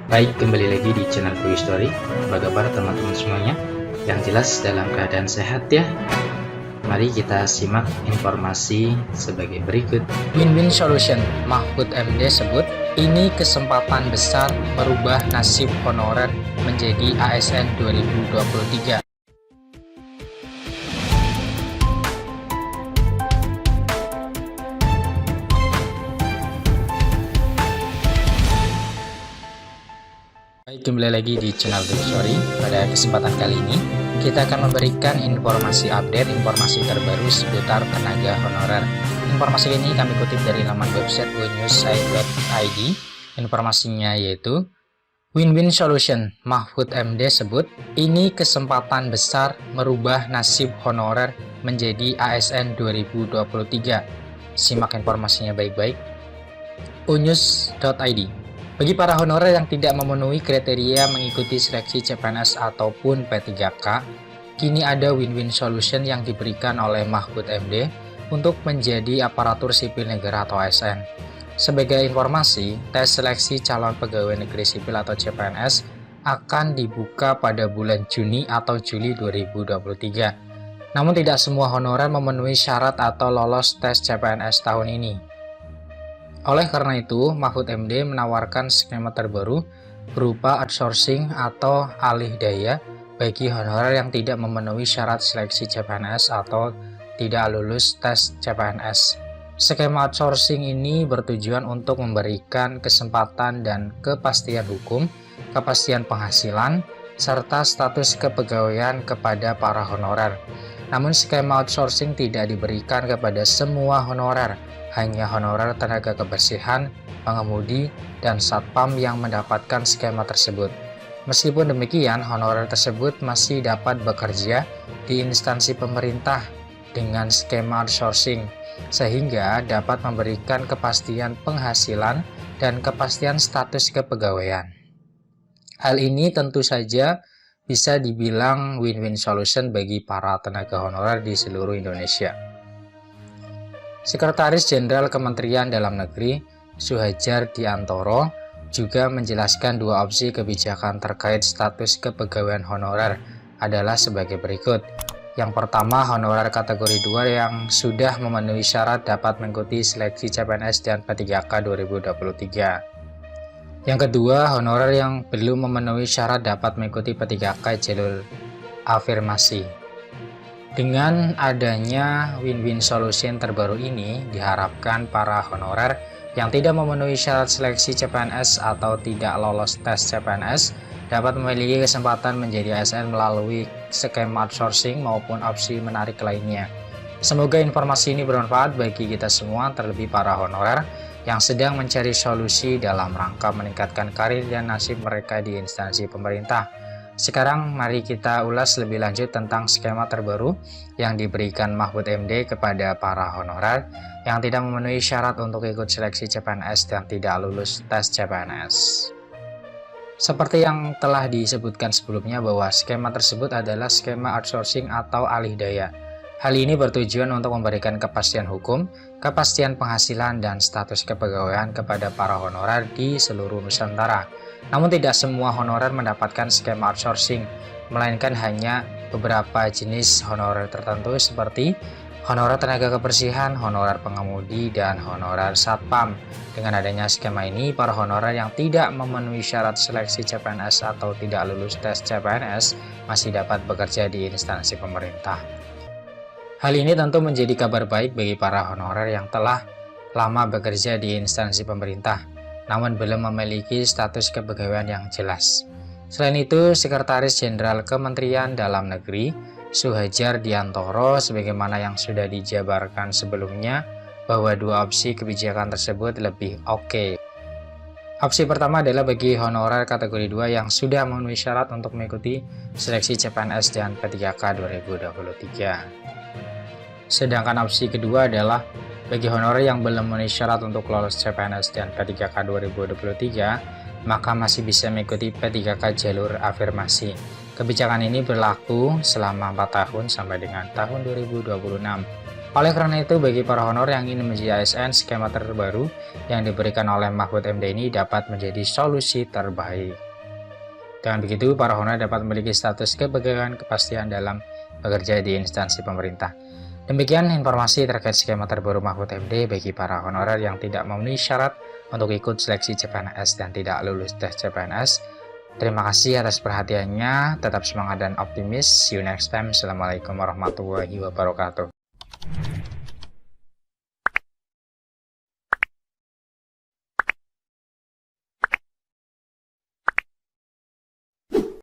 Baik, kembali lagi di channel Quick Story. Apa kabar teman-teman semuanya? Yang jelas dalam keadaan sehat ya. Mari kita simak informasi sebagai berikut. Win-win solution, Mahfud MD sebut, ini kesempatan besar merubah nasib honorer menjadi ASN 2023. Baik, kembali lagi di channel Quick Story. Pada kesempatan kali ini, kita akan memberikan informasi update, informasi terbaru seputar tenaga honorer. Informasi ini kami kutip dari laman website winewsite.id. Informasinya yaitu, Win-win solution, Mahfud MD sebut, ini kesempatan besar merubah nasib honorer menjadi ASN 2023. Simak informasinya baik-baik. unews.id. Bagi para honorer yang tidak memenuhi kriteria mengikuti seleksi CPNS ataupun P3K, kini ada win-win solution yang diberikan oleh Mahfud MD untuk menjadi aparatur sipil negara atau ASN. Sebagai informasi, tes seleksi calon pegawai negeri sipil atau CPNS akan dibuka pada bulan Juni atau Juli 2023. Namun tidak semua honorer memenuhi syarat atau lolos tes CPNS tahun ini. Oleh karena itu, Mahfud MD menawarkan skema terbaru berupa outsourcing atau alih daya bagi honorer yang tidak memenuhi syarat seleksi CPNS atau tidak lulus tes CPNS. Skema outsourcing ini bertujuan untuk memberikan kesempatan dan kepastian hukum, kepastian penghasilan, serta status kepegawaian kepada para honorer. Namun skema outsourcing tidak diberikan kepada semua honorer, hanya honorer tenaga kebersihan, pengemudi, dan satpam yang mendapatkan skema tersebut. Meskipun demikian, honorer tersebut masih dapat bekerja di instansi pemerintah dengan skema outsourcing, sehingga dapat memberikan kepastian penghasilan dan kepastian status kepegawaian. Hal ini tentu saja bisa dibilang win-win solution bagi para tenaga honorer di seluruh Indonesia. Sekretaris Jenderal Kementerian Dalam Negeri, Suhadjar Diantoro, juga menjelaskan dua opsi kebijakan terkait status kepegawaian honorer adalah sebagai berikut. Yang pertama, honorer kategori 2 yang sudah memenuhi syarat dapat mengikuti seleksi CPNS dan P3K 2023. Yang kedua, honorer yang belum memenuhi syarat dapat mengikuti P3K jalur afirmasi. Dengan adanya win-win solution terbaru ini, diharapkan para honorer yang tidak memenuhi syarat seleksi CPNS atau tidak lolos tes CPNS dapat memiliki kesempatan menjadi ASN melalui skema outsourcing maupun opsi menarik lainnya. Semoga informasi ini bermanfaat bagi kita semua, terlebih para honorer yang sedang mencari solusi dalam rangka meningkatkan karir dan nasib mereka di instansi pemerintah. Sekarang mari kita ulas lebih lanjut tentang skema terbaru yang diberikan Mahfud MD kepada para honorer yang tidak memenuhi syarat untuk ikut seleksi CPNS dan tidak lulus tes CPNS. Seperti yang telah disebutkan sebelumnya bahwa skema tersebut adalah skema outsourcing atau alih daya. Hal ini bertujuan untuk memberikan kepastian hukum, kepastian penghasilan, dan status kepegawaian kepada para honorer di seluruh Nusantara. Namun tidak semua honorer mendapatkan skema outsourcing, melainkan hanya beberapa jenis honorer tertentu seperti honorer tenaga kebersihan, honorer pengemudi, dan honorer satpam. Dengan adanya skema ini, para honorer yang tidak memenuhi syarat seleksi CPNS atau tidak lulus tes CPNS masih dapat bekerja di instansi pemerintah. Hal ini tentu menjadi kabar baik bagi para honorer yang telah lama bekerja di instansi pemerintah, namun belum memiliki status kepegawaian yang jelas. Selain itu, Sekretaris Jenderal Kementerian Dalam Negeri, Suhadjar Diantoro, sebagaimana yang sudah dijabarkan sebelumnya, bahwa dua opsi kebijakan tersebut lebih oke. Opsi pertama adalah bagi honorer kategori 2 yang sudah memenuhi syarat untuk mengikuti seleksi CPNS dan P3K 2023. Sedangkan opsi kedua adalah bagi honorer yang belum memenuhi syarat untuk lolos CPNS dan P3K 2023, maka masih bisa mengikuti P3K jalur afirmasi. Kebijakan ini berlaku selama 4 tahun sampai dengan tahun 2026. Oleh karena itu, bagi para honor yang ingin menjadi ASN, skema terbaru yang diberikan oleh Mahfud MD ini dapat menjadi solusi terbaik. Dengan begitu, para honor dapat memiliki status kepegawaian kepastian dalam bekerja di instansi pemerintah. Demikian informasi terkait skema terbaru Mahfud MD bagi para honorer yang tidak memenuhi syarat untuk ikut seleksi CPNS dan tidak lulus tes CPNS. Terima kasih atas perhatiannya, tetap semangat dan optimis. See you next time. Assalamualaikum warahmatullahi wabarakatuh.